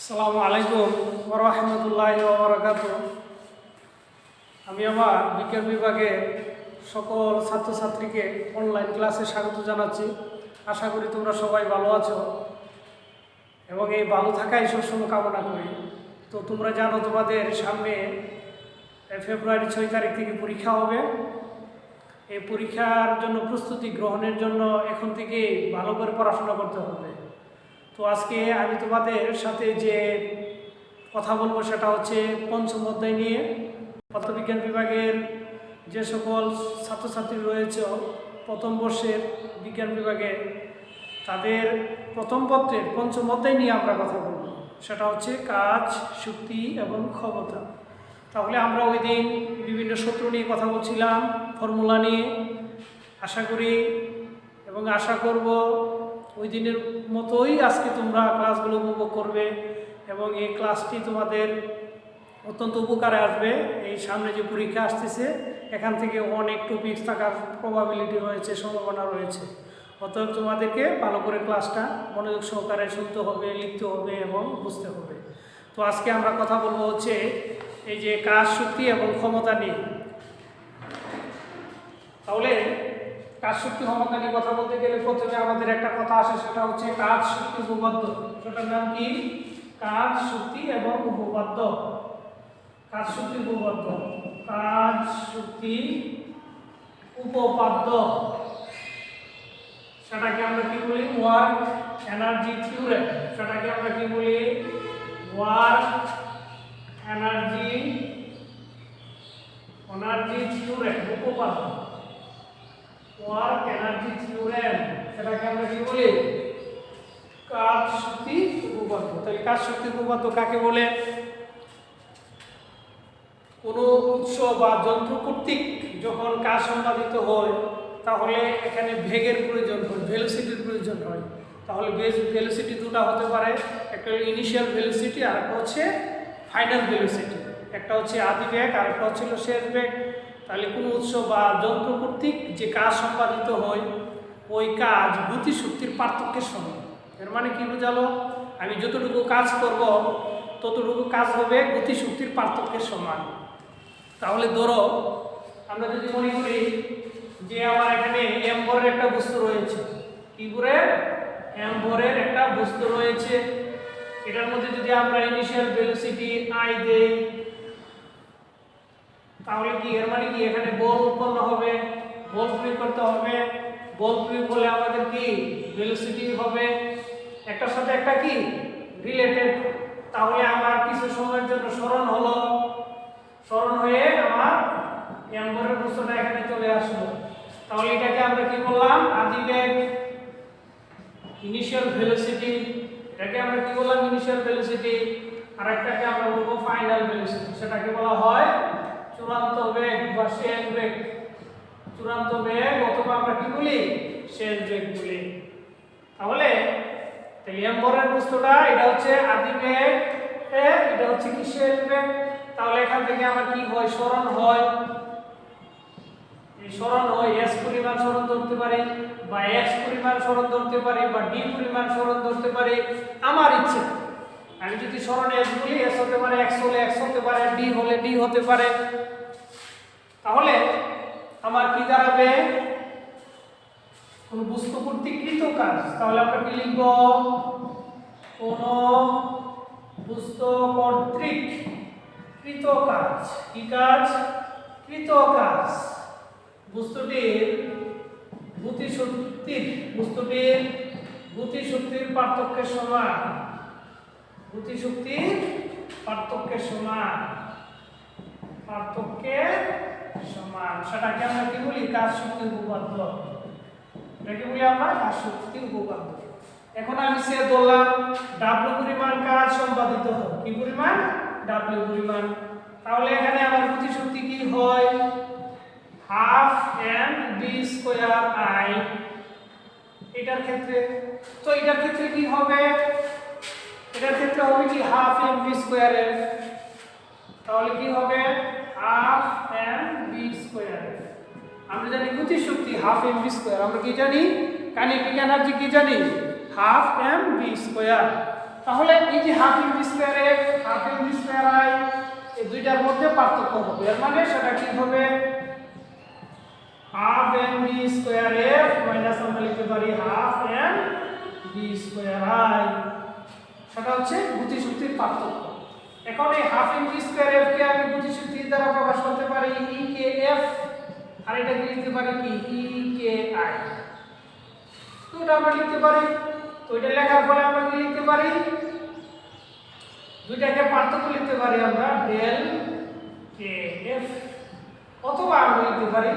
আসসালামু আলাইকুম ওয়া রাহমাতুল্লাহি ওয়া বারাকাতুহু। আমি আমার বিজ্ঞান বিভাগের সকল ছাত্রছাত্রীকে অনলাইন ক্লাসে স্বাগত জানাচ্ছি। আশা করি তোমরা সবাই ভালো আছো এবং এই ভালো থাকাই সবসময় কামনা করি। তো তোমরা জানো তোমাদের সামনে ফেব্রুয়ারি 6 তারিখ থেকে পরীক্ষা হবে। এই পরীক্ষার জন্য প্রস্তুতি গ্রহণের জন্য এখন থেকে ভালো করে পড়াশোনা করতে হবে। তো আজকে আমি তোমাদের সাথে যে কথা বলবো সেটা হচ্ছে পঞ্চম অধ্যায় নিয়ে। পদার্থবিজ্ঞান বিভাগের যে সকল ছাত্রছাত্রী রয়েছে প্রথম বর্ষের বিজ্ঞান বিভাগে, তাদের প্রথম পত্রের পঞ্চম অধ্যায় নিয়ে আমরা কথা বলবো। সেটা হচ্ছে কাজ, শক্তি এবং ক্ষমতা। তাহলে আমরা ওই দিন বিভিন্ন সূত্র নিয়ে কথা বলছিলাম, ফর্মুলা নিয়ে। আশা করি এবং আশা করব ওই দিনের মতোই আজকে তোমরা ক্লাসগুলো উপভোগ করবে এবং এই ক্লাসটি তোমাদের অত্যন্ত উপকারে আসবে। এই সামনে যে পরীক্ষা আসতেছে এখান থেকে অনেক টপিকস থাকার প্রবাবিলিটি রয়েছে, সম্ভাবনা রয়েছে। অতএব তোমাদেরকে ভালো করে ক্লাসটা মনোযোগ সহকারে শুনতে হবে, লিখতে হবে এবং বুঝতে হবে। তো আজকে আমরা কথা বলবো হচ্ছে এই যে কাজ, শক্তি এবং ক্ষমতা নিয়ে। তাহলে কাজ, শক্তি, ক্ষমতা নিয়ে কথা বলতে গেলে প্রথমে আমাদের একটা কথা আসে, সেটা হচ্ছে কাজ, শক্তি, উপপাদ্য। সেটার নাম কি? কাজ, শক্তি এবং উপপাদ্য। কাজ, শক্তি, উপপাদ্য। কাজ, শক্তি, উপপাদ্য। সেটাকে আমরা কি বলি? Work energy theorem. সেটাকে আমরা কি বলি? ওয়ার্ক এনার্জি থিওরেম, উপপাদ্য। ওয়ার্ক এনার্জি থিওরেম, সেটাকে আমরা কি বলি? কাজ, শক্তি, উপপাদ্য। তাহলে কাজ, শক্তি, উপপাদ্য কাকে বলে? কোনো উৎস বা যন্ত্র কর্তৃক যখন কাজ সম্পাদিত হয় তাহলে এখানে বেগের প্রয়োজন হয়, ভেলোসিটির প্রয়োজন হয়। তাহলে ভেলোসিটি দুটো হতে পারে, একটা হলো ইনিশিয়াল ভেলোসিটি আর একটা হচ্ছে ফাইনাল ভেলোসিটি। একটা হচ্ছে আদি বেগ আর একটা হচ্ছে শেষ বেগ। তাহলে কোনো উৎস বা যন্ত্র কর্তৃক যে কাজ সম্পাদিত হয় ওই কাজ গতিশক্তির পার্থক্যের সমান। এর মানে কি বোঝালো? আমি যতটুকু কাজ করব ততটুকু কাজ হবে গতিশক্তির পার্থক্যের সমান। তাহলে ধরো আমরা যদি মনে করি যে আমার এখানে m ভরের একটা বস্তু রয়েছে। কি ভরের? m ভরের একটা বস্তু রয়েছে। এটার মধ্যে যদি আমরা ইনিশিয়াল ভেলোসিটি i দেই তাহলে কি এর মানে কি এখানে বল উৎপন্ন হবে, বল প্রয়োগ করতে হবে। বল প্রয়োগ হলে আমাদের কি ভেলোসিটি হবে, একটার সাথে একটা কি রিলেটেড। তাহলে আমার কিছু সময়ের জন্য স্মরণ হলো, স্মরণ হয়ে আমার m ভরের বস্তুটা এখানে চলে আসলো। তাহলে এটাকে আমরা কি বললাম? আদি বেগ, ইনিশিয়াল ভেলোসিটি। এটাকে আমরা কি বললাম? Initial velocity. আর একটাকে আমরা বলবো ফাইনাল ভেলোসিটি। সেটাকে বলা হয় চূড়ান্ত বেগ বা শেষ বেগ। চূড়ান্ত বেগ অথবা আমরা কি বলি? শেষ বেগ বলি। তাহলে m ভরের বস্তুটা এটা হচ্ছে আদি বেগ, এটা হচ্ছে কি শেষ বেগ। তাহলে এখান থেকে আমার কি হয়? স্মরণ হয়। এই স্মরণ হয় s পরিমাণ স্মরণ ধরতে পারি বা x পরিমাণ স্মরণ ধরতে পারি বা d পরিমাণ স্মরণ ধরতে পারি, আমার ইচ্ছে। আমি যদি স্মরণ s বলি s হতে পারে, x হলে x হতে পারে, d হলে d হতে পারে। তাহলে আমার কি দাঁড়াবে? কোন বস্তু কর্তৃক কৃত কাজ। তাহলে আমরা কি লিখব? কোন বস্তু কর্তৃক কৃত কাজ। কি কাজ? কৃত কাজ। বস্তুটির গতিশক্তির পার্থক্যের সমান। গতিশক্তির পার্থক্যের সমান। সেটাকে আমরা কি বলি? কাজ, শক্তি, উপপাদ্য। এটাকে বলি আমরা কাজ, শক্তি, উপপাদ্য। এখন আমি সে ধরলাম W পরিমাণ কাজ সম্পাদিত হয়। কি পরিমাণ? W পরিমাণ। তাহলে এখানে আমার গতিশক্তি কি হয়? Half mv square i। এটার ক্ষেত্রে তো এটার ক্ষেত্রে কি হবে? এটার ক্ষেত্রে হবে কি হাফ mv স্কয়ার। তাহলে কি হবে? Half mv square. আমরা জানি গতিশক্তি হাফ mv স্কয়ার। আমরা কি জানি? কাইনেটিক এনার্জি কি জানি? Half mv square. তাহলে এই যে half M V square F half M V square আই এই দুইটার মধ্যে পার্থক্য হবে, এর মানে সেটা কি হবে half M V square f minus আমরা লিখতে পারি half M V square i, সেটা হচ্ছে গতিশক্তির পার্থক্য। এখন এই half M V square f কে আমি গতিশক্তি দ্বারা প্রকাশ করতে পারি ই কে এফ, আর এটাকে লিখতে পারি কি ই কে আই। তো এটা আমরা লিখতে পারি, তো এটা লেখার ফলে আমরা কি লিখতে পারি, দুইটাকে পার্থক্য লিখতে পারি আমরা ডেল কে এফ, অথবা আমরা লিখতে পারি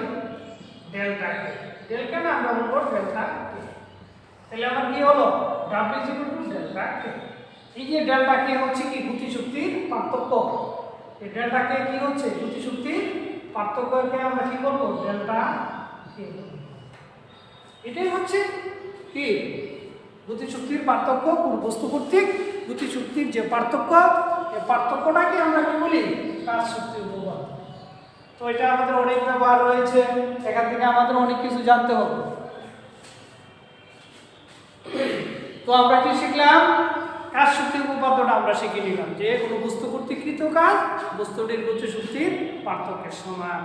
ডেল্টা কে। ডেল কে না আমরা বলবো ডেল্টা কে। তাহলে আমার কি হলো W ডেল্টা কে। এই যে ডেল্টা কে হচ্ছে কি গতিশক্তির পার্থক্য, এই ডেল্টা কে কি হচ্ছে গতিশক্তির পার্থক্যকে আমরা কি করব ডেল্টা কে। এটাই হচ্ছে কি গতিশক্তির পার্থক্য, বস্তু কর্তৃক গতিশক্তির যে পার্থক্য, এই পার্থক্যটাকে আমরা কি বলি কাজ শক্তির উপপাদ্য। তো এটা আমাদের অনেক ব্যবহার রয়েছে, এখান থেকে আমাদের অনেক কিছু জানতে হবে। তো আমরা কি শিখলাম, কাজ শক্তির উপপাদ্যটা আমরা শিখে নিলাম যে কোনো বস্তু কর্তৃক কৃত কাজ বস্তুটির গতিশক্তির পার্থক্যের সমান।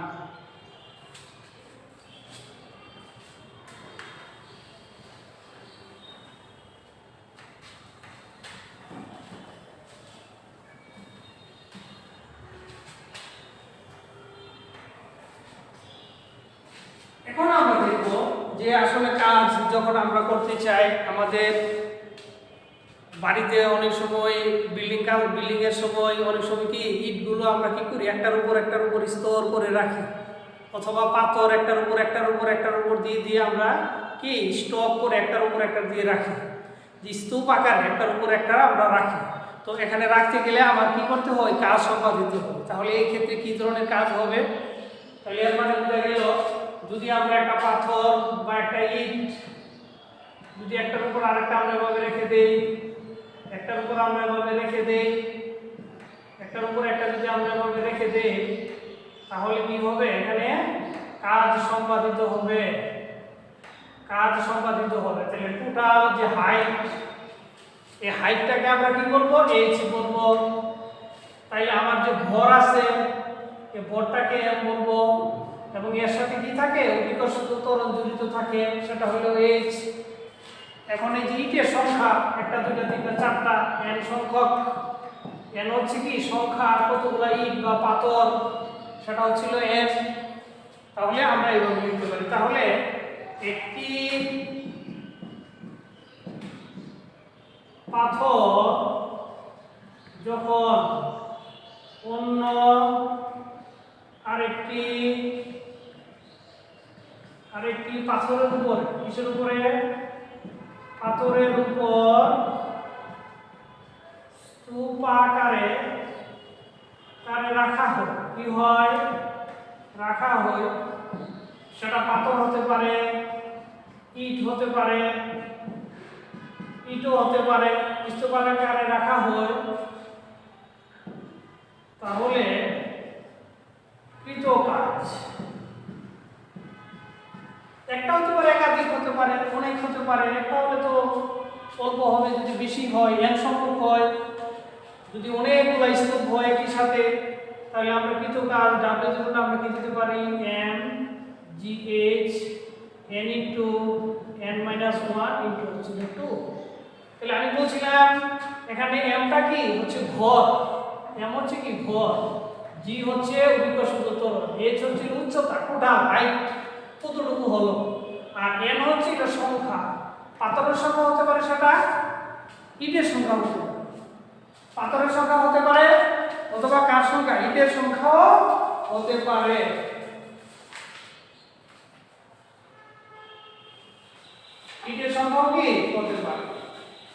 এখন আমরা দেখব যে আসলে কাজ যখন আমরা করতে চাই, আমাদের বাড়িতে অনেক সময় বিল্ডিং এর সময় অনেক সময় কি ইটগুলো আমরা কি করি একটার উপর স্তর করে রাখি, অথবা পাথর একটার উপর দিয়ে আমরা কি স্টক করে একটার উপর একটা দিয়ে রাখি, যে স্তূপ আকারে একটার উপর একটা আমরা রাখি। তো এখানে রাখতে গেলে আমার কি করতে হয় কাজ সম্পাদিত হবে। তাহলে এই ক্ষেত্রে কি ধরনের কাজ হবে, তাহলে এর মানে বোঝা গেল যদি আমরা একটা পাথর বা একটা ইট যদি একটার উপর আরেকটা আমরা এভাবে রেখে দেই, একটার উপর আমরা এভাবে রেখে দেই, একটার উপর একটা যদি আমরা এভাবে রেখে দেই, তাহলে কি হবে এখানে কাজ সম্পাদিত হবে, তাহলে টোটাল যে হাইট, এই হাইটটাকে আমরা কি করব h বলবো। তাইলে আমার যে ভর আছে এই ভরটাকে m বলবো, এবং এর সাথে কি থাকে অভিকর্ষজ ত্বরণ জড়িত থাকে, সেটা হলো h। এখন এই যে ইটের সংখ্যা 1 2 3 4 n সংখ্যক, n হচ্ছে কি সংখ্যা কতগুলা ইট বা পাথর, সেটা হচ্ছিল n। তাহলে আমরা এইভাবে লিখতে পারি, তাহলে একটি পাথর যখন অন্য আরেকটি পাথরের উপর কিসের উপরে পাথরের উপর স্তূপ আকারে রাখা হয়, কি হয় রাখা হয়, সেটা পাথর হতে পারে, ইট হতে পারে, ইটও হতে পারে, স্তূপ আকারে রাখা হয়, তাহলে কৃত কাজ একটা হতে পারে, একাধিক হতে পারে, অনেক হতে পারে। একটা হলে তো অল্প হবে, যদি বেশি হয় n সংখ্যক হয়, যদি অনেকগুলো স্তূপ হয় একই সাথে, তাহলে আমরা কৃত কাজ w জন্য আমরা কি দিতে পারি m gh n into n minus 1 into হচ্ছে 2। তাহলে আমি বলছিলাম এখানে m টা কি হচ্ছে ভর, m হচ্ছে কি ভর, g হচ্ছে অভিকর্ষজ ত্বরণ, h হচ্ছে উচ্চতা টোটাল হাইট কতটুকু হলো, আর n হচ্ছে এটা সংখ্যা, পাথরের সংখ্যা হতে পারে, সেটা ইটের সংখ্যা হতে পারে, পাথরের সংখ্যা হতে পারে, অথবা কার সংখ্যা ইটের সংখ্যাও হতে পারে। ইটের সংখ্যাও কি হতে পারে,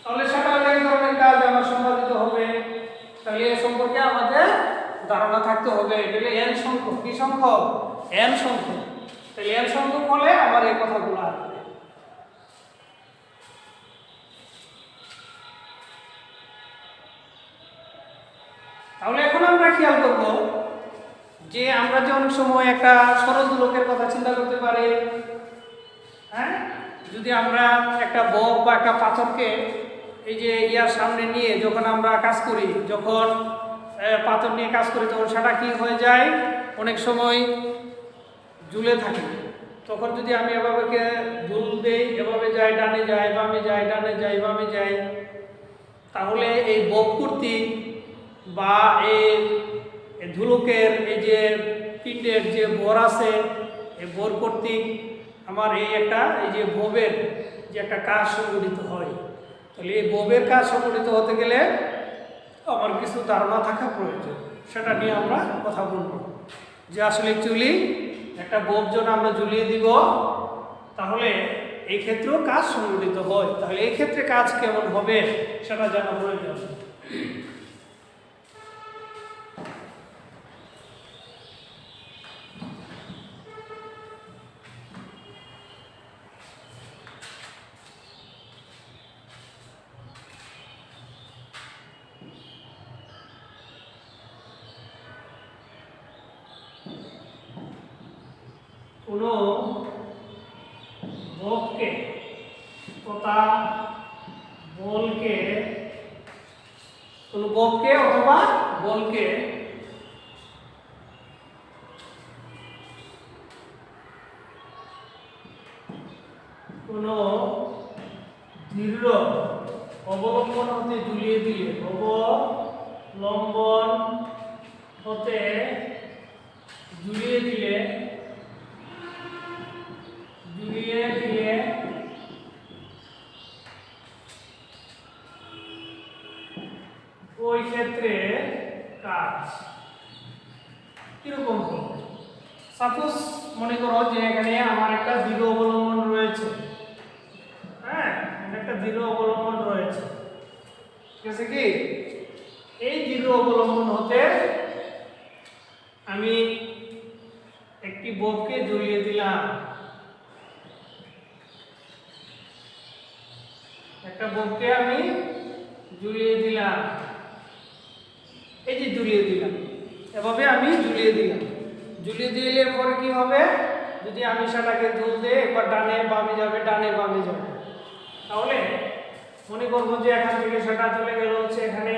তাহলে সেটা এই ধরনের কাজ আমার সম্পাদিত হবে। তাহলে এ সম্পর্কে আমাদের ধারণা থাকতে হবে, তাহলে n সংখ্যক, কি সংখ্যক n সংখ্যক, তাহলে n সংখ্যক হলে আমার এই কথাগুলো আসবে। তাহলে এখন আমরা খেয়াল করব যে আমরা যে অনেক সময় একটা সরল দোলকের কথা চিন্তা করতে পারি, হ্যাঁ, যদি আমরা একটা বক বা একটা পাথরকে এই যে ইয়ার সামনে নিয়ে যখন আমরা কাজ করি, যখন পাথর নিয়ে কাজ করি, তখন সেটা কি হয়ে যায়, অনেক সময় ঝুলে থাকে। তখন যদি আমি এভাবে দুল দেই, এভাবে যাই, ডানে যাই, বামে যাই, ডানে যাই, বামে যাই, তাহলে এই বক্রতি বা এই ধুলকের এই যে পিণ্ডের যে ভর আছে, এই ভর কর্তৃক আমার এই যে ববের যে একটা কাজ সংগঠিত হয়। তাহলে এই ববের কাজ সংগঠিত হতে গেলে আমার কিছু ধারণা থাকা প্রয়োজন, সেটা নিয়ে আমরা কথা বলবো। যে আসলে অ্যাকচুয়ালি একটা বব যখন আমরা ঝুলিয়ে দিব, তাহলে এই ক্ষেত্রেও কাজ সংগঠিত হয়। তাহলে এই ক্ষেত্রে কাজ কেমন হবে সেটা জানা প্রয়োজন। কোনো বলকে তথা বলকে, কোনো বলকে অথবা বলকে কোনো দৃঢ় অবলম্বন হতে ঝুলিয়ে দিলে, অবলম্বন হতে ঝুলিয়ে দিলে ওই ক্ষেত্রে কাজ কিরকম হবে? সাপোজ মনে করো যে এখানে আমার একটা দৃঢ় অবলম্বন রয়েছে, হ্যাঁ, একটা দৃঢ় অবলম্বন রয়েছে, ঠিক আছে কি? এই দৃঢ় অবলম্বন হতে আমি একটি ববকে ঝুলিয়ে দিলাম, একটা ববকে আমি ঝুলিয়ে দিলাম, এই যে ঝুলিয়ে দিলাম, এভাবে আমি ঝুলিয়ে দিলাম। ঝুলিয়ে দিলে পরে কি হবে, যদি আমি সেটাকে দুল দিয়ে একবার ডানে বামে যাবে, ডানে বামে যাবে, তাহলে মনে করবো যে এখান থেকে সেটা চলে গেল হচ্ছে এখানে,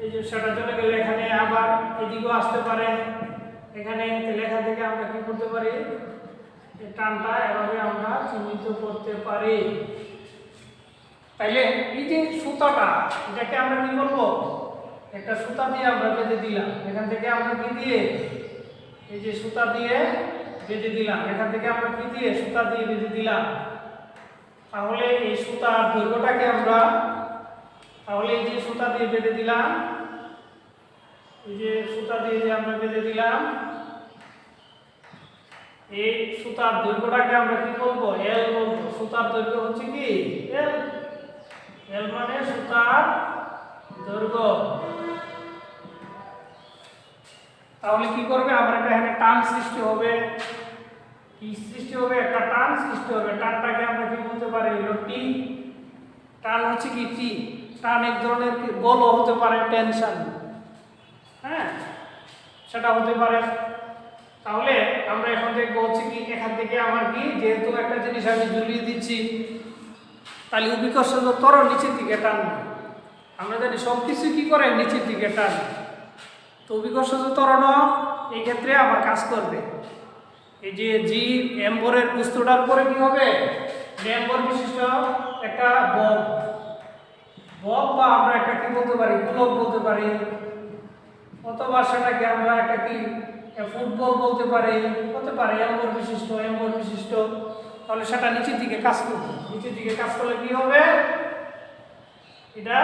এই যে সেটা চলে গেলে এখানে, আবার এদিকেও আসতে পারে এখানে। তাহলে এখান থেকে আমরা কি করতে পারি, এই টানটা এভাবে আমরা চিহ্নিত করতে পারি। তাইলে এই যে সুতাটা, এটাকে আমরা কি বলবো, একটা সুতা দিয়ে আমরা বেঁধে দিলাম, এখান থেকে আমরা কি দিয়ে, এই যে সুতা দিয়ে বেঁধে দিলাম, এখান থেকে আমরা কি দিয়ে, সুতা দিয়ে বেঁধে দিলাম। তাহলে এই সুতার দৈর্ঘ্যটাকে আমরা, তাহলে এই যে সুতা দিয়ে বেঁধে দিলাম, এই যে সুতা দিয়ে যে আমরা বেঁধে দিলাম, এই সুতার দৈর্ঘ্যটাকে আমরা কি বলবো, এল বলবো। সুতার দৈর্ঘ্য হচ্ছে কি এল, এল মানে সুতার দৈর্ঘ্য। তাহলে কি করবে, আমার এখানে টান সৃষ্টি হবে, কি সৃষ্টি হবে, একটা টান সৃষ্টি হবে। টানটাকে আমরা কি বলতে পারি, টি। টান হচ্ছে কি টি, টান এক ধরনের বলও হতে পারে, টেনশন, হ্যাঁ, সেটা হতে পারে। তাহলে আমরা এখন দেখবো হচ্ছে কি, এখান থেকে আমার কি, যেহেতু একটা জিনিস আমি ঝুলিয়ে দিচ্ছি, তাহলে অভিকর্ষজ ত্বরণ নিচের দিকে টানবে। আমরা জানি সব কিছু কি করে, নিচের দিকে টান। তো অভিকর্ষজ ত্বরণও এই ক্ষেত্রে আবার কাজ করবে। এই যে জি এম্বরের বস্তুটার উপরে কি হবে, এম্বর বিশিষ্ট একটা বব, বা আমরা একটা কি বলতে পারি, গোলক বলতে পারি, অথবা সেটাকে আমরা একটা কি ফুটবল বলতে পারি, হতে পারে এম্বর বিশিষ্ট। তাহলে সেটা নিচের দিকে কাজ করবে। নিচের দিকে কাজ করলে কি হবে, এটা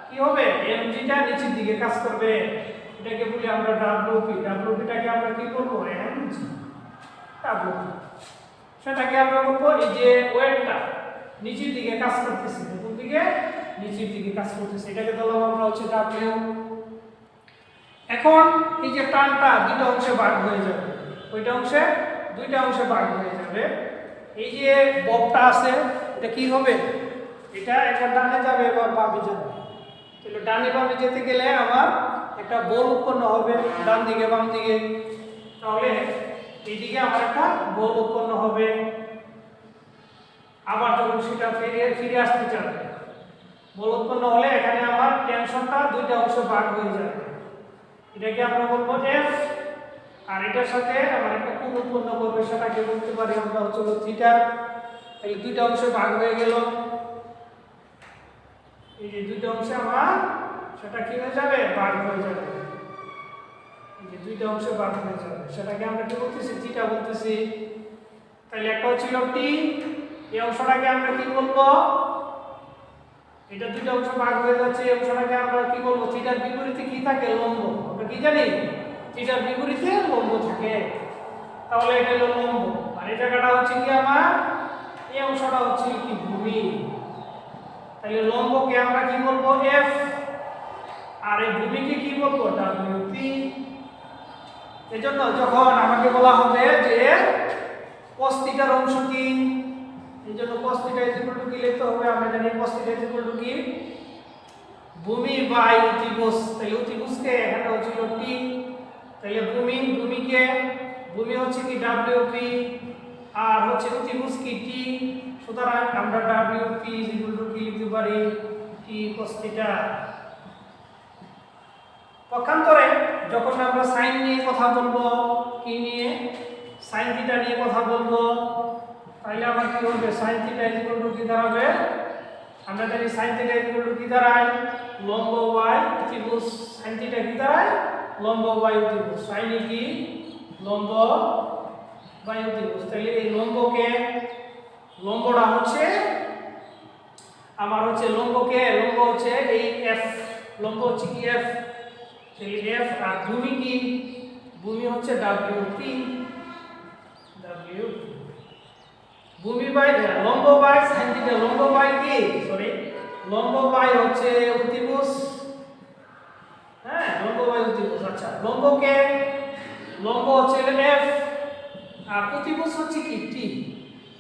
কি হবে, এমজিটা নিচের দিকে কাজ করবে। এটাকে বলি আমরা ডাব্লিউপিটাকে আমরা কি করবো, এমজি ডাব্লিউপি। সেটাকে আমরা বলবো এই যে ওয়েটটা নিচের দিকে কাজ করতেছে, কোন দিকে, নিচের দিকে কাজ করতেছে, এটাকে বললাম আমরা হচ্ছে ডাব্লিউ। এখন এই যে টানটা দুটো অংশে ভাগ হয়ে যাবে, ওইটা অংশে দুইটা অংশে ভাগ হয়ে যাবে। এই যে ববটা আছে, এটা কি হবে, এটা একবার ডানে যাবে, এবার বামে যাবে। তাহলে ডানে বামে যেতে গেলে আমার একটা বল উৎপন্ন হবে, ডান দিকে বাম দিকে। তাহলে এইদিকে আমার একটা বল উৎপন্ন হবে। আবার যখন সেটা ফিরে আসতে চাবে, বল উৎপন্ন হলে এখানে আমার টেনশনটা দুইটা অংশে ভাগ হয়ে যাবে। এটাকে আমরা বলবো এফ, আর এটার সাথে আমার একটা কোণ উৎপন্ন করবে, সেটাকে বলতে পারি আমরা হচ্ছে থিটা। তাহলে দুইটা অংশে ভাগ হয়ে গেল। এই যে দুইটা অংশে আমার সেটা কি হয়ে যাবে, ভাগ হয়ে যাবে। এই যে দুইটা অংশে ভাগ হয়ে যাবে, সেটাকে আমরা কি বলতেছি, থিটা বলতেছি। তাহলে একটা ছিল টি, এই অংশটাকে আমরা কি বলবো, এটা দুইটা অংশ ভাগ হয়ে যাচ্ছে, এই অংশটাকে আমরা কি বলবো, থিটার বিপরীতে কি থাকে, লম্ব। আমরা কি জানি, থিটার বিপরীতে লম্ব থাকে। তাহলে এটা হলো লম্ব। আর এই জায়গাটা হচ্ছে কি আমার, এই অংশটা হচ্ছে কি ভূমি। তাহলে লম্বকে আমরা কি বলবো, এফ, আর এই ভূমিকে কি বলবো, ডব্লিউপি। এজন্য যখন আমাকে বলা হবে যে cos থিটার অংশ কি, এইজন্য cos theta is equal two কি লিখতে হবে, আমরা জানি cos theta is equal two কি, ভূমি বাই অতিভুজ। তাহলে অতিভুজকে এখানে হচ্ছিল টি, তাহলে ভূমিকে, ভূমি হচ্ছে কি ডব্লিউপি, আর হচ্ছে অতিভুজ কি টি। সুতরাং আমরা ডব্লিউপি ইজ ইকুয়াল টু কি লিখতে পারি, টি cos থিটা। পক্ষান্তরে যখন আমরা সাইন নিয়ে কথা বলবো, কি নিয়ে, সাইন থিটা নিয়ে কথা বলবো, তাহলে আমার কি হবে, sine theta is equal two কি দাঁড়াবে, আমরা জানি sine theta is equal two কি দাঁড়ায়, লম্ব বাই অতিভুজ। সাইন থিটা কি দাঁড়ায়, লম্ব বাই অতিভুজ। সাইন কি, লম্ব বাই অতিভুজ। তাহলে এই লম্বকে, লম্বটা হচ্ছে আমার হচ্ছে লম্বকে, লম্ব হচ্ছে এই এফ, লম্ব হচ্ছে কি এফ, তাহলে এফ। আর ভূমি কি, ভূমি হচ্ছে ডব্লিউপি, ডব্লিউপি। ভূমি বাই লম্ব বাই সাইন থিটা, লম্ব বাই কি, সরি, লম্ব বাই হচ্ছে অতিভুজ। হ্যাঁ, লম্ব বাই অতিভুজ। আচ্ছা, লম্বকে, লম্ব হচ্ছে এফ, আর অতিভুজ হচ্ছে কি টি।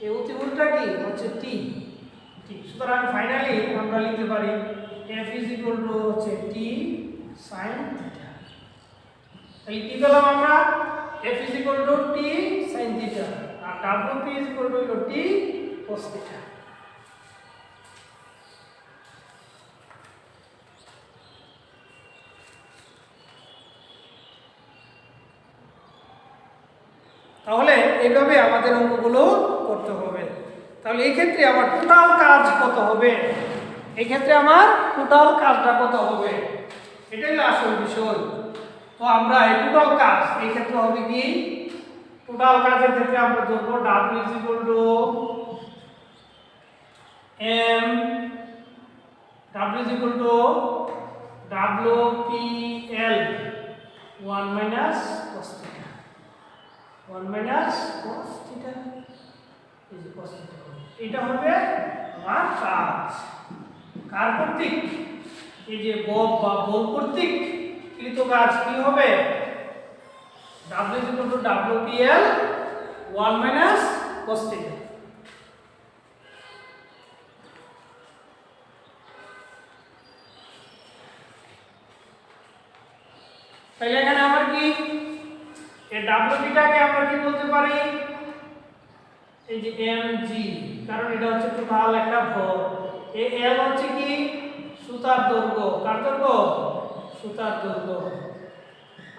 এই অতিভুজটা কি হচ্ছে টি, টি। সুতরাং ফাইনালি আমরা লিখতে পারি এফ ইজ ইকুয়াল টু হচ্ছে টি সাইন থিটা। তাহলে কি পেলাম আমরা, F is equal to T sine theta, আর WP is equal to T cos theta. তাহলে এইভাবে আমাদের অঙ্কগুলো করতে হবে। তাহলে এই ক্ষেত্রে আমার টোটাল কাজ কত হবে, এই ক্ষেত্রে আমার টোটাল কাজটা কত হবে, এটাই হলো আসল বিষয়। তো আমরা এই টোটাল কাজ এই ক্ষেত্রে হবে কি, টোটাল কাজের ক্ষেত্রে আমরা ধরবো W is equal two M, W is equal to WPL 1 minus cos theta, 1 minus cos theta এই যে cos থিটা। এটা হবে আমার কাজ। কার কর্তৃক, এই যে বল বা বল কর্তৃক কৃত কাজ কি হবে, W is equal to WPL 1 minus cos theta. তাহলে এখানে আমার কি, এই WPটাকে আমরা কি বলতে পারি, এই যে mg, কারণ এটা হচ্ছে টোটাল একটা ভর। এই L হচ্ছে কি সুতার দৈর্ঘ্য, কার দৈর্ঘ্য, সুতার দৈর্ঘ্য।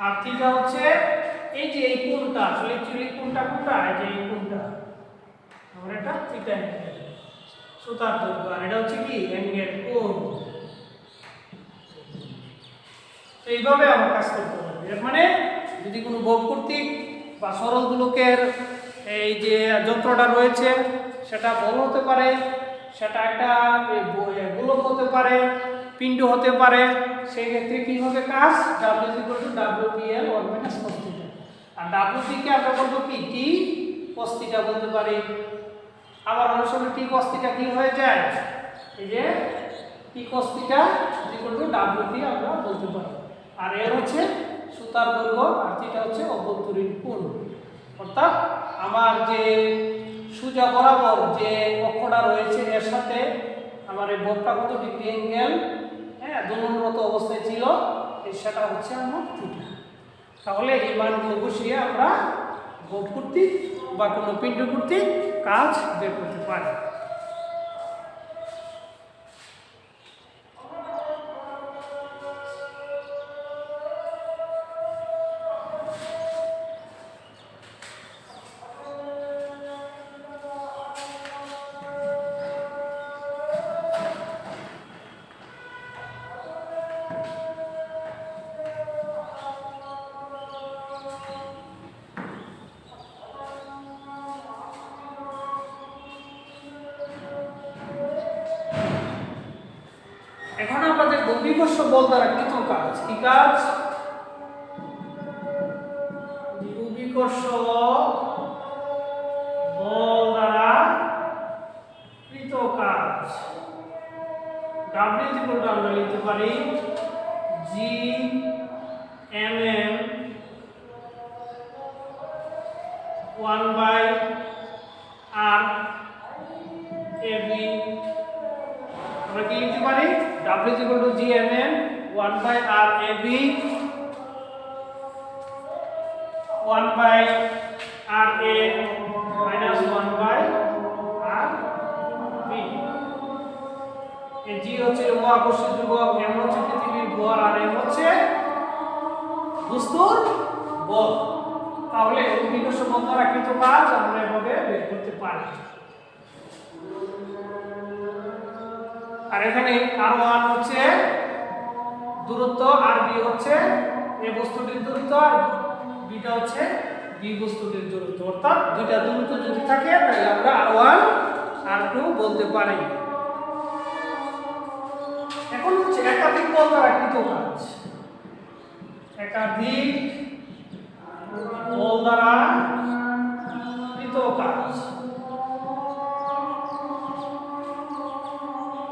আর থিটা হচ্ছে এই যে এই কোণটা, আসলে অ্যাকচুয়ালি কোণটা কোনটা, এই যে এই কোণটা, আমরা এটা থিটা অ্যাঙ্গেল, সুতার দৈর্ঘ্য। আর এটা হচ্ছে কি অ্যাঙ্গেল, কোণ। তো এইভাবে আমার কাজ করতে হবে। এর মানে যদি কোনো বল কর্তৃক বা সরল গোলকের এই যে যন্ত্রটা রয়েছে, সেটা বল হতে পারে, সেটা একটা গোলক হতে পারে, পিণ্ড হতে পারে, সেই ক্ষেত্রে কি হবে কাজ, W is equal to WPL 1 minus cos theta. আর WP কে আমরা বলবো কি T cos থিটা বলতে পারি। আবার অনেক সময় T cos থিটা কি হয়ে যায়, এই যে T cos theta is equal two WP আমরা বলতে পারি। আর এর হচ্ছে সুতার দৈর্ঘ্য, আর থিটা হচ্ছে অভ্যন্তরীণ কোণ। অর্থাৎ আমার যে সোজা বরাবর যে অক্ষটা রয়েছে এর সাথে আমার এই বক্রটা কত ডিগ্রি অ্যাঙ্গেল, হ্যাঁ, দোলনরত অবস্থায় ছিল, সেটা হচ্ছে আমার থিটা। তাহলে এই মানগুলো বসিয়ে আমরা ভোগ কর্তৃক বা কোনো পিণ্ড কর্তৃক কাজ বের করতে পারে। এখন আমরা দেখব বিকর্ষ বল দ্বারা কৃত কাজ। কি কাজ? বিকর্ষ বল দ্বারা কৃত কাজ। W আমরা লিখতে পারি G/mm 1/r/ab। আমরা কি লিখতে পারি? W G/mm 1/r/ab 1/r/a minus 1/r/b। এই G হচ্ছে মহাকর্ষীয় ধ্রুবক, m হচ্ছে পৃথিবীর ভর, আর m হচ্ছে বস্তুর বল। তাহলে বিকর্ষ বল দ্বারা কৃত কাজ আমরা এভাবে বের করতে পারি। আর এখানে r1 হচ্ছে দূরত্ব, আর b হচ্ছে এই বস্তুটির দূরত্ব, আর bটা হচ্ছে b বস্তুটির দূরত্ব। অর্থাৎ দুইটা দূরত্ব যদি থাকে তাহলে আমরা r1 r2 বলতে পারি। এখন হচ্ছে একাধিক বল দ্বারা কৃত কাজ। একাধিক বল দ্বারা কৃত কাজ।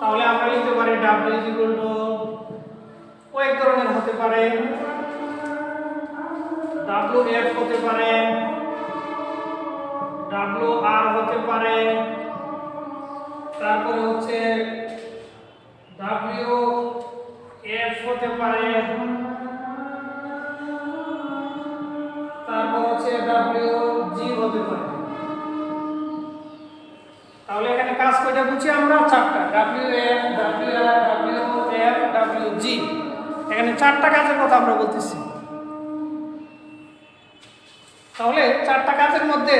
তাহলে আমরা লিখতে পারি W কয়েক ধরনের হতে পারে। WF হতে পারে, WR হতে পারে, তারপরে হচ্ছে WF হতে পারে, তারপর হচ্ছে WG হতে পারে। তাহলে এখানে কাজ কয়টা বলছি আমরা? চারটা। WF, WR, WF, WG। এখানে চারটা কাজের কথা আমরা বলতেছি। তাহলে চারটা কাজের মধ্যে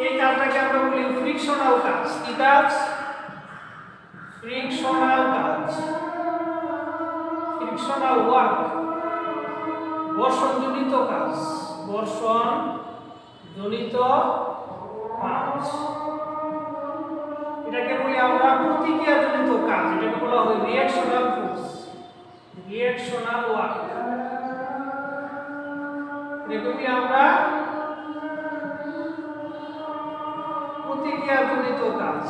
এই কাজটাকে আমরা বলি ফ্রিকশনাল কাজ। কি কাজ? ফ্রিকশনাল কাজ, ফ্রিকশনাল ওয়ার্ক, ঘর্ষণজনিত কাজ, ঘর্ষণজনিত কাজ। এটাকে বলি আমরা প্রতিক্রিয়াজনিত কাজ। এটাকে বলা হয় রিঅ্যাকশনাল ফোর্স, রিঅ্যাকশনাল ওয়ার্ক। এটাকে বলি আমরা প্রতিক্রিয়াজনিত কাজ।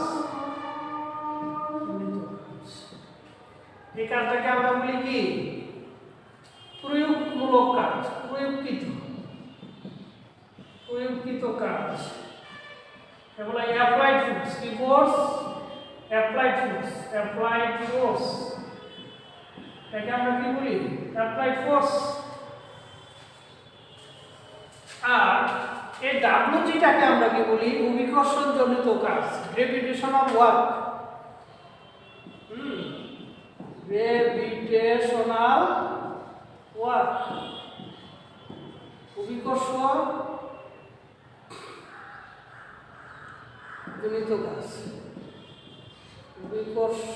এই কাজটাকে আমরা বলি কি? প্রয়োগমূলক কাজ, প্রয়োগকৃত কাজ। এগুলো অ্যাপ্লাইড ফোর্স। কি force? Applied force, applied force. এটাকে আমরা কি বলি? Applied force. আর এই WGটাকে আমরা কি বলি? অভিকর্ষণজনিত কাজ, গ্রেভিটেশনাল ওয়ার্ক। গ্রেভিটেশনাল ওয়ার্ক, অভিকর্ষ জনিত কাজ, অভিকর্ষ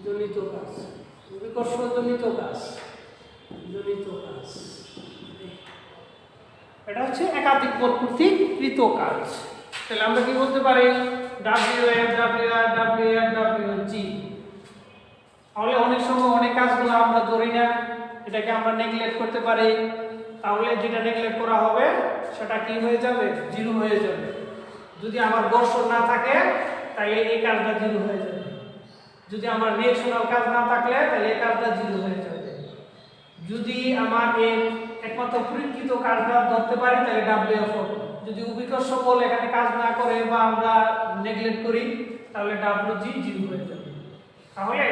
জনিত কাজ, অভিকর্ষ জনিত কাজ, জনিত কাজ। এটা হচ্ছে একাধিক বল কর্তৃক কৃত কাজ। তাহলে আমরা কি বলতে পারি? WF, WR, WF, WG। তাহলে অনেক সময় অনেক কাজগুলো আমরা ধরি না, এটাকে আমরা নেগলেক্ট করতে পারি। তাহলে যেটা নেগলেক্ট করা হবে সেটা কি হয়ে যাবে? জিরো হয়ে যাবে। যদি আমার ঘর্ষণ না থাকে তাহলে এই কাজটা জিরো হয়ে যাবে। যদি আমার রিঅ্যাকশনাল কাজ না থাকলে তাহলে এই কাজটা জিরো হয়ে যাবে। যদি আমার এই একমাত্র প্রকৃত কাজটা ধরতে পারি তাহলে WF হবে। যদি অভিকর্ষ বল এখানে কাজ না করে বা আমরা নেগলেক্ট করি তাহলে WG জিরো হয়ে যাবে। তাহলে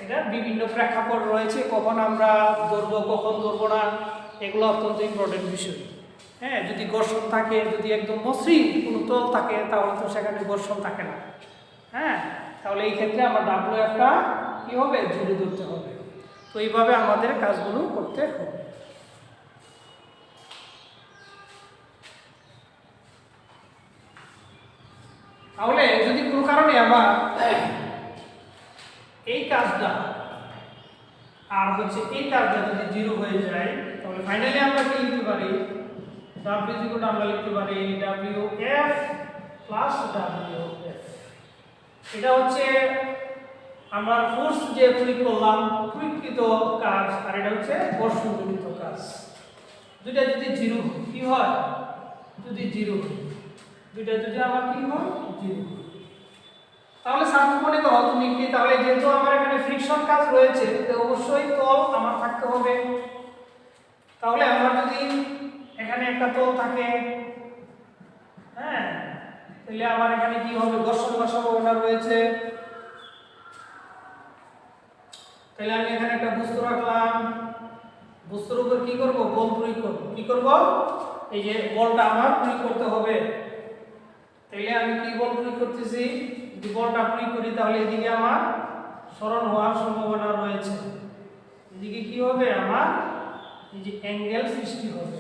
এটা বিভিন্ন প্রেক্ষাপট রয়েছে, কখন আমরা ধরবো কখন ধরবো না, এগুলো অত্যন্ত ইম্পর্টেন্ট বিষয়। হ্যাঁ, যদি ঘর্ষণ থাকে, যদি একদম মসৃণ কোনো তল থাকে, তাহলে তো সেখানে ঘর্ষণ থাকে না। হ্যাঁ, তাহলে এই ক্ষেত্রে আমার WF-টা কী হবে, জিরো ধরতে হবে। তো এইভাবে আমাদের কাজগুলো করতে হবে। তাহলে যদি কোনো কারণে আমার এই কাজটা আর হচ্ছে এই কাজটা যদি জিরো হয়ে যায়, তাহলে ফাইনালি আমরা কি লিখতে পারি, W আমরা লিখতে পারি WF প্লাস WF। এটা হচ্ছে আমার ফোর্স যে প্রয়োগ করলাম, প্রয়োগকৃত কাজ, আর এটা হচ্ছে ঘর্ষণজনিত কাজ। দুইটা যদি জিরো কি হয়, যদি জিরো, দুইটা যদি আমার কি হয়, জিরো। তাহলে ছাত্র মনে করো তুমি কি, তাহলে যেহেতু আমার এখানে ফ্রিকশন কাজ রয়েছে, তো অবশ্যই তল আমার থাকতে হবে। তাহলে আমার যদি এখানে একটা তল থাকে, হ্যাঁ, তাহলে আমার এখানে কি হবে, ঘর্ষণ হওয়ার সম্ভাবনা রয়েছে। তাহলে আমি এখানে একটা বস্তু রাখলাম, বস্তুর উপর কি করব, বল প্রয়োগ করব। কি করব, এই যে বলটা আমার প্রয়োগ করতে হবে। তাহলে আমি কি বল প্রয়োগ করতেছি, যদি বলটা প্রয়োগ করি তাহলে এদিকে আমার সরণ হওয়ার সম্ভাবনা রয়েছে। এদিকে কি হবে, আমার এই যে অ্যাঙ্গেল সৃষ্টি হবে,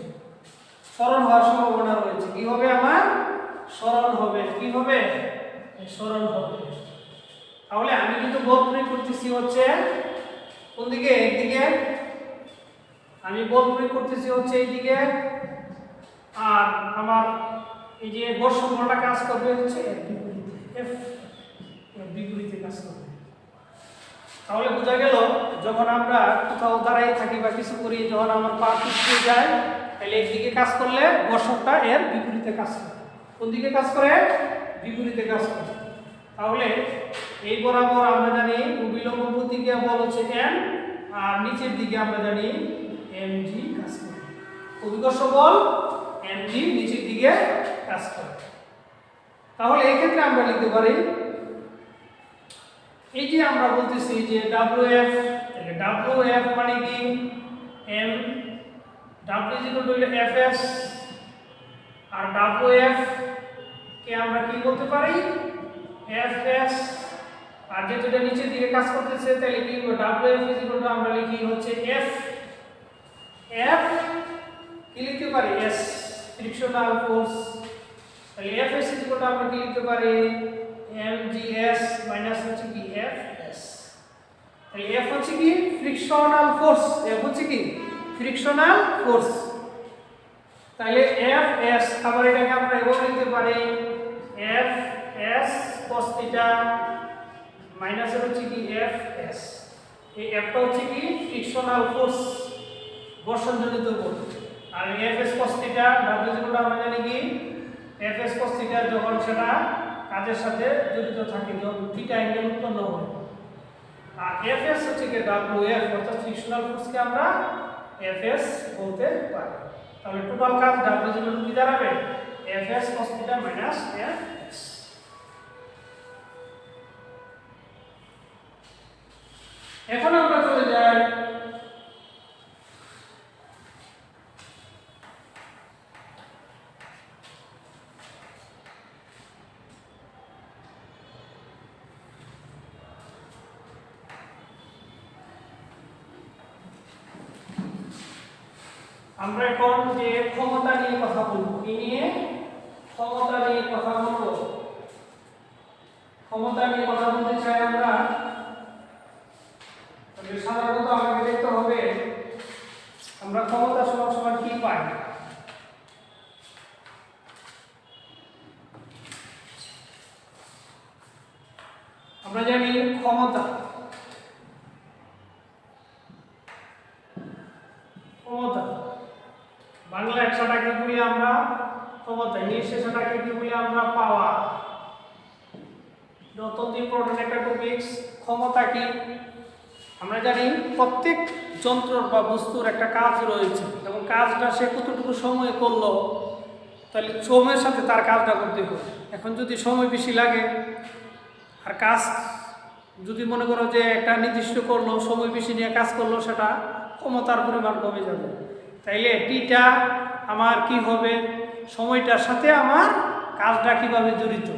সরণ হওয়ার সম্ভাবনা রয়েছে। কি হবে, আমার সরণ হবে। কি হবে, সরণ হবে। তাহলে আমি কিন্তু বল প্রয়োগ করতেছি হচ্ছে কোন দিকে, একদিকে। আমি বল প্রয়োগ করতেছি হচ্ছে এইদিকে, আর আমার এই যে ঘর্ষণ বলটা কাজ করবে হচ্ছে এর বিপরীতে, এফ বিপরীতে কাজ করবে। তাহলে বোঝা গেল, যখন আমরা কোথাও দাঁড়াই থাকি বা কিছু করি, যখন আমার পা পিছিয়ে যায়, তাহলে একদিকে কাজ করলে ঘর্ষণটা এর বিপরীতে কাজ করে। কোন দিকে কাজ করে, বিপরীতে কাজ করে। তাহলে এই বরাবর আমরা জানি অভিলম্ব প্রতিক্রিয়া বল হচ্ছে M, আর নিচের দিকে আমরা জানি mg কাজ করে। অভিকর্ষ বল mg নিচের দিকে কাজ করে। তাহলে এই ক্ষেত্রে আমরা লিখতে পারি, এই যে আমরা বলতেছি যে WF, তাহলে WF মানে কি, m W Fs, আর WF কে আমরা কি বলতে পারি, Fs। আর যেটা নিচের দিকে কাজ করতেছে, তাহলে কি WF আমরা লিখি হচ্ছে F। F কি লিখতে পারি, S ফ্রিকশনাল ফোর্স। তাহলে Fs আমরা কি লিখতে পারি, mgs মাইনাস হচ্ছে কি Fs। তাহলে F হচ্ছে কি ফ্রিকশনাল ফোর্স, F হচ্ছে কি ফ্রিকশনাল ফোর্স। তাহলে Fs, আবার এটাকে আমরা এভাবে লিখতে পারি Fs cos থিটা মাইনাস হচ্ছে কি Fs। এই Fটা হচ্ছে কি ফ্রিকশনাল ফোর্স, ঘর্ষণজনিত বল। আর Fs cos থিটা W আমরা জানি কি Fs cos থিটা, যখন সেটা কাজের সাথে জড়িত থাকে, যখন থিটা অ্যাঙ্গেল উৎপন্ন হয়। আর Fs হচ্ছে কি WF, অর্থাৎ ফ্রিকশনাল ফোর্সকে আমরা Fs বলতে পারি। তাহলে টোটাল কাজ W কি দাঁড়াবে, Fs cos theta minus Fs। এখন আমরা চলে যাই আমরা এখন যে ক্ষমতা নিয়ে কথা বলবো। কি নিয়ে, ক্ষমতা নিয়ে কথা বলবো। ক্ষমতা নিয়ে কথা বলতে চাই আমরা, সাধারণত আমাকে দেখতে হবে আমরা ক্ষমতা সমান সমান কি পাই। আমরা জানি ক্ষমতা, ক্ষমতা বাংলা 100টাকে বলি আমরা ক্ষমতা, ইংলিশে সেটাকে কি বলি আমরা পাওয়ার। অত্যন্ত ইম্পর্টেন্ট একটা টপিকস। ক্ষমতা কি, আমরা জানি প্রত্যেক যন্ত্র বা বস্তুর একটা কাজ রয়েছে, এবং কাজটা সে কতটুকু সময় করলো, তাহলে সময়ের সাথে তার কাজটা করতে হবে। এখন যদি সময় বেশি লাগে আর কাজ যদি মনে করো যে একটা নির্দিষ্ট করলো, সময় বেশি নিয়ে কাজ করলো, সেটা ক্ষমতার পরিমাণ কমে যাবে। তাইলে টিটা আমার কি হবে, সময়টার সাথে আমার কাজটা কিভাবে জড়িত,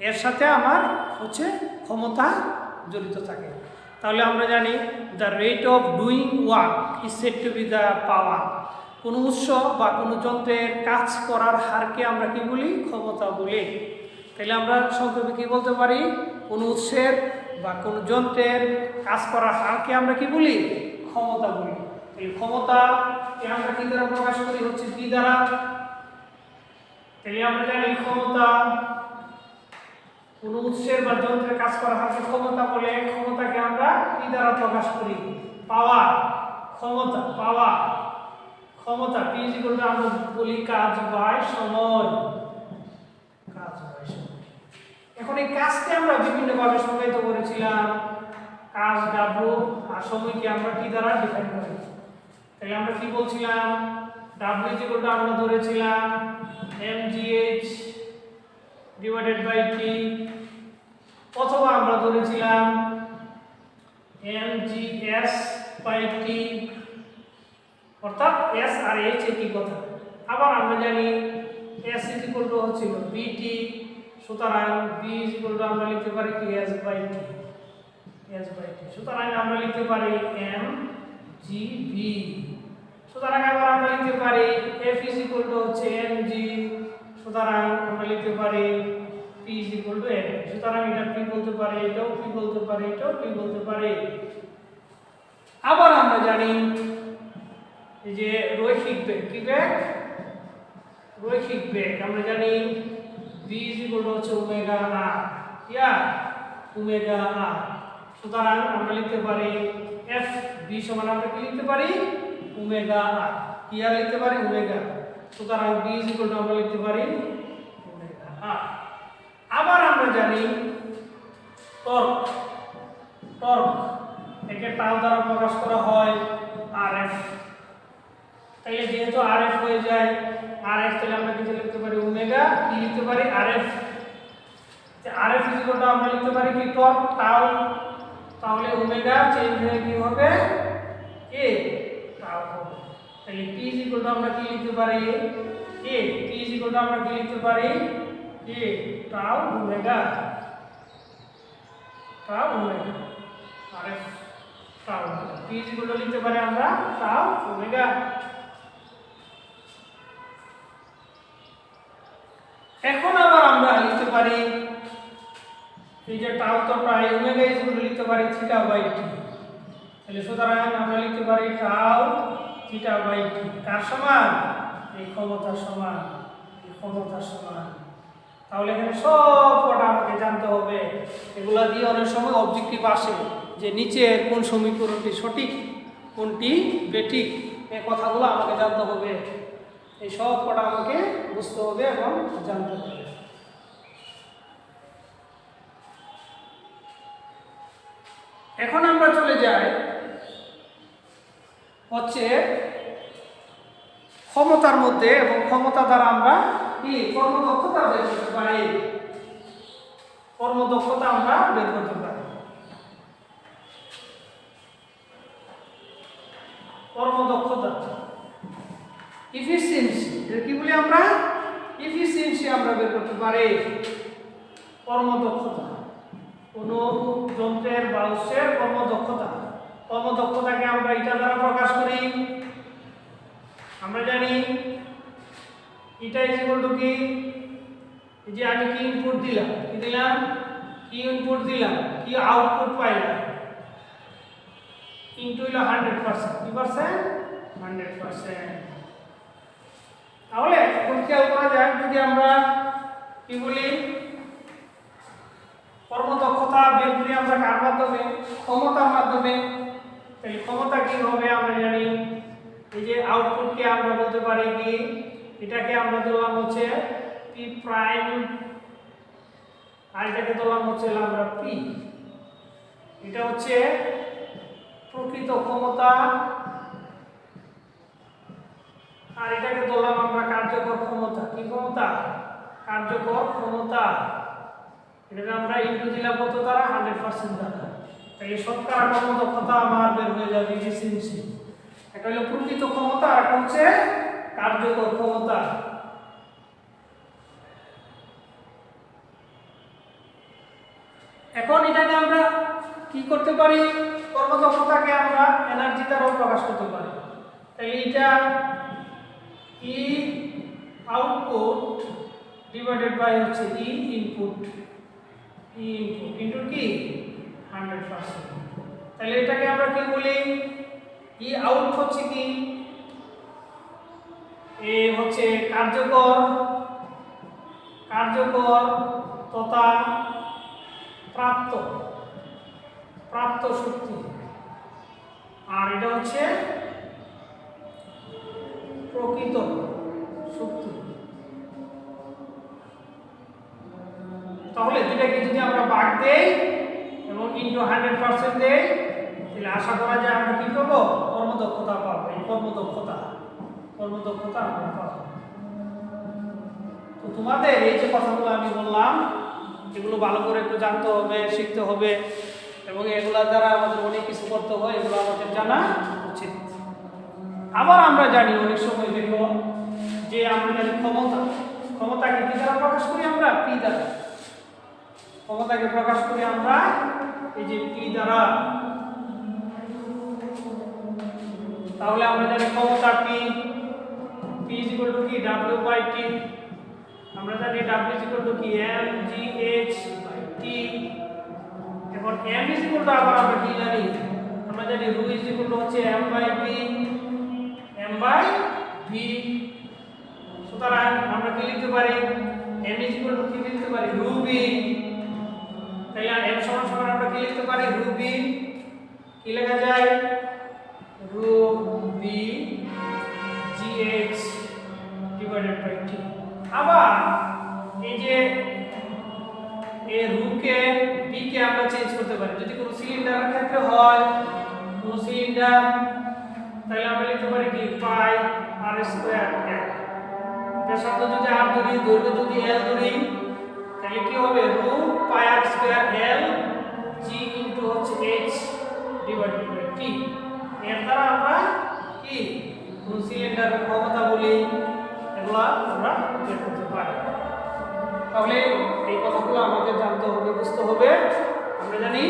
এর সাথে আমার হচ্ছে ক্ষমতা জড়িত থাকে। তাহলে আমরা জানি the rate of doing work is said to B the power. কোনো উৎস বা কোনো যন্ত্রের কাজ করার হারকে আমরা কি বলি, ক্ষমতা বলি। তাহলে আমরা সংক্ষেপে কি বলতে পারি, কোনো উৎসের বা কোনো যন্ত্রের কাজ করার হারকে আমরা কি বলি, ক্ষমতা বলি। এই ক্ষমতাকে আমরা কি দ্বারা প্রকাশ করি, হচ্ছে পি দ্বারা। তাহলে আমরা জানি ক্ষমতা, কোনো উৎসের বা যন্ত্রের কাজ করার হারকে ক্ষমতা বলে। ক্ষমতাকে আমরা পি দ্বারা প্রকাশ করি, পাওয়ার। ক্ষমতা, পাওয়ার, ক্ষমতা। পি ইজ ইকুয়াল টু আমরা বলি কাজ বাই সময়, কাজ বাই সময়। এখন এই কাজকে আমরা বিভিন্নভাবে সংজ্ঞায়িত করেছিলাম, কাজ ডাব্লিউ, আর সময়কে আমরা টি দ্বারা ডিফাইন করেছি। তাহলে আমরা কি বলছিলাম, ডাব্লিউ ইজ ইকুয়াল টু আমরা ধরেছিলাম mgh ডিভাইডেড বাই টি, অথবা আমরা ধরেছিলাম mgs বাই টি, অর্থাৎ s আর h একই কথা। আবার আমরা জানি s ইজ ইকুয়াল টু হচ্ছিল bt, সুতরাং b ইজ ইকুয়াল টু আমরা লিখতে পারি কি s by T, s by T. সুতরাং আমরা লিখতে পারি mgb। সুতরাং আবার আমরা লিখতে পারি f ইজ ইকুয়াল টু হচ্ছে mg, সুতরাং আমরা লিখতে পারি p is equal two m। সুতরাং এটা p বলতে পারি, এটাও p বলতে পারি, এটাও p বলতে পারি। আবার আমরা জানি এই যে রৈখিক বেগ, কি বেগ, রৈখিক বেগ। আমরা জানি v ইজ ইকুয়াল টু হচ্ছে ওমেগা r, ইয়া ওমেগা r। সুতরাং আমরা লিখতে পারি f v সমান আমরা কি লিখতে পারি, ওমেগা r, কি আর লিখতে পারি, ওমেগা। সুতরাং v ইজ ইকুয়াল টু আমরা লিখতে পারি ওমেগা r। আবার আমরা জানি টর্ক, টর্ক একে টাউ দ্বারা প্রকাশ করা হয় rf। তাহলে যেহেতু rf হয়ে যায় rf, তাহলে আমরা কিছু লিখতে পারি ওমেগা, কি লিখতে পারি, rf। rf is equal to আমরা লিখতে পারি কি, টর্ক টাউ। তাহলে ওমেগা চেঞ্জ হয়ে কি হবে, a টাউ হবে। তাহলে p ইজ ইকুয়াল টু আমরা কি লিখতে পারি, a, p is equal to আমরা কি লিখতে পারি, a tau omega, tau omega, rf tau. p is equal two লিখতে পারি আমরা টাউ ওমেগা। এখন আবার আমরা লিখতে পারি এই যে টাউ তো প্রায় ওমেগা ইজ ইকুয়াল টু লিখতে পারি থিটা বাই টি। তাহলে সুতরাং আমরা লিখতে পারি টাউ থিটা বাই টি কার সমান, এই ক্ষমতার সমান, এই ক্ষমতার সমান। তাহলে এখানে সব কটা আমাকে জানতে হবে। এগুলা দিয়ে অনেক সময় অবজেক্টিভ আসে যে নিচের কোন সমীকরণটি সঠিক, কোনটি বেঠিক, এই কথাগুলো আমাকে জানতে হবে। এই সব কটা আমাকে বুঝতে হবে এবং জানতে হবে। এখন আমরা চলে যাই হচ্ছে ক্ষমতার মধ্যে, এবং ক্ষমতা দ্বারা আমরা কি কর্মদক্ষতা বের করতে পারি, কর্মদক্ষতা আমরা বের করতে পারি। কর্মদক্ষতা, ইফিসিয়েন্সি, এর কি বলি আমরা, ইফিসিয়েন্সি আমরা বের করতে পারি। কর্মদক্ষতা, কোনো যন্ত্রের বা উৎসের কর্মদক্ষতা, কর্মদক্ষতাকে আমরা এটা দ্বারা প্রকাশ করি। আমরা জানি এটা ইজ ইকুয়াল টু কি, এই যে আমি কি ইনপুট দিলাম, কি দিলাম, কি ইনপুট দিলাম, কি আউটপুট পাইলাম, ইনটু হলো 100%, কি পার্সেন্ট, 100%। তাহলে এখন খেয়াল করা যাক, যদি আমরা কি বলি কর্মদক্ষতা বের করি আমরা কার মাধ্যমে, ক্ষমতার মাধ্যমে। তাহলে ক্ষমতা কি হবে, আমরা জানি এই যে আউটপুটকে আমরা বলতে পারি কি, এটাকে আমরা ধরলাম হচ্ছে পি প্রাইম, আর এটাকে ধরলাম হচ্ছে আমরা পি। এটা হচ্ছে প্রকৃত ক্ষমতা, আর এটাকে ধরলাম আমরা কার্যকর ক্ষমতা। কি ক্ষমতা, কার্যকর ক্ষমতা। এটাকে আমরা ইনটু দিলাম কত দ্বারা, 100% দ্বারা। তাহলে শতকরা কর্মদক্ষতা আমার বের হয়ে যাবে এফিসিয়েন্সি। এটা হলো প্রকৃত ক্ষমতা, আর একটা হচ্ছে কার্যকর ক্ষমতা। এখন এটাকে আমরা কি করতে পারি, কর্মদক্ষতাকে আমরা এনার্জি দ্বারাও প্রকাশ করতে পারি। তাহলে এটা ই আউটপুট ডিভাইডেড বাই হচ্ছে ই ইনপুট, ই ইনপুট ইনটু কি 100%। তাহলে এটাকে আমরা কি বলি, ই আউট হচ্ছে কি, এ হচ্ছে কার্যকর তথা প্রাপ্ত শক্তি, আর এটা হচ্ছে প্রকৃত শক্তি। তাহলে দুটাকে যদি আমরা ভাগ দেই এবং ইনটু 100% দেই, তাহলে আশা করা যায় আমরা কি পাবো, কর্মদক্ষতা পাবো। এই কর্মদক্ষতা আমরা পাবো। তো তোমাদের এই যে কথাগুলো আমি বললাম, এগুলো ভালো করে একটু জানতে হবে, শিখতে হবে, এবং এগুলা দ্বারা আমাদের অনেক কিছু করতে হয়, এগুলো আমাদের জানা উচিত। আবার আমরা জানি অনেক সময় দেখো যে আমরা জানি ক্ষমতাকে কি দ্বারা প্রকাশ করি, আমরা পি দ্বারা। ক্ষমতাকে প্রকাশ করি আমরা এই যে পি দ্বারা। তাহলে আমরা জানি ক্ষমতা পি ইজ ইকুয়াল টু কি ডাব্লিউ বাই টি। আমরা জানি ডাব্লিউ ইজ ইকুয়াল টু কি M G H by T. এখন এম ইজ ইকুয়াল টু আবার আমরা কি জানি, আমরা জানি রু ইজ ইকুয়াল টু হচ্ছে এম বাই ভি। সুতরাং আমরা কি লিখতে পারি, এম ইজ ইকুয়াল টু কি লিখতে পারি, রু বি। তাহলে এম সমান সমান আমরা কি লিখতে পারি, রু বি। কি লেখা যায়, রু B G H divided by T. আবার এই যে এই রুকে বি কে আমরা চেঞ্জ করতে পারি। যদি কোনো সিলিন্ডারের ক্ষেত্রে হয়, কোনো সিলিন্ডার, তাহলে আমরা লিখতে পারি কি পাই আর স্কয়ার এল। ব্যাসার্ধ যদি আর ধরি, দৈর্ঘ্য যদি এল ধরি, তাহলে কি হবে, রু পাই আর স্কয়ার এল জি ইনটু হচ্ছে এইচ ডিভাইডেড বাই টি। এর দ্বারা আমরা কি কোন সিলিন্ডারের ক্ষমতা বলি, এগুলা আমরা বের করতে পারি। তাহলে এই কথাগুলো আমাদের জানতে হবে, বুঝতে হবে। আমরা জানি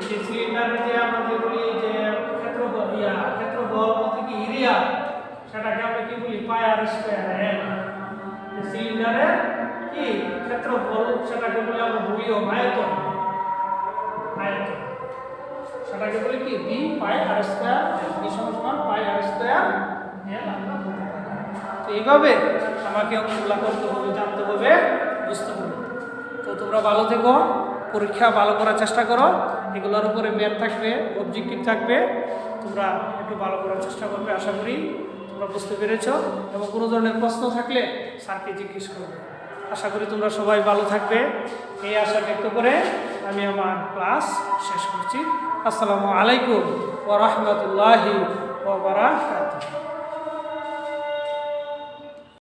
যে সিলিন্ডারের যে আমরা যে বলি যে ক্ষেত্রফল বলতে কি এরিয়া, সেটাকে আমরা কি বলি পাই আর স্কয়ার এল। সিলিন্ডারের কি ক্ষেত্রফল, সেটাকে বলি আমরা ভলিউম, আয়তন, সেটাকে বলি কি বি পাই আর স্কয়ার এল। বি সমান পাই আর স্কয়ার এল আমরা বলতে পারি। তো এইভাবে আমাকে অঙ্কগুলো করতে হবে, জানতে হবে, বুঝতে হবে। তো তোমরা ভালো থেকো, পরীক্ষা ভালো করার চেষ্টা করো। এগুলোর উপরে ম্যাথ থাকবে, অবজেক্টিভ থাকবে, তোমরা একটু ভালো করার চেষ্টা করবে। আশা করি তোমরা বুঝতে পেরেছ, এবং কোনো ধরনের প্রশ্ন থাকলে স্যারকে জিজ্ঞেস করবে। আশা করি তোমরা সবাই ভালো থাকবে, এই আশা ব্যক্ত করে আমি আমার ক্লাস শেষ করছি। আসসালামু আলাইকুম ওয়া রাহমাতুল্লাহি ওয়া বারাকাতুহু।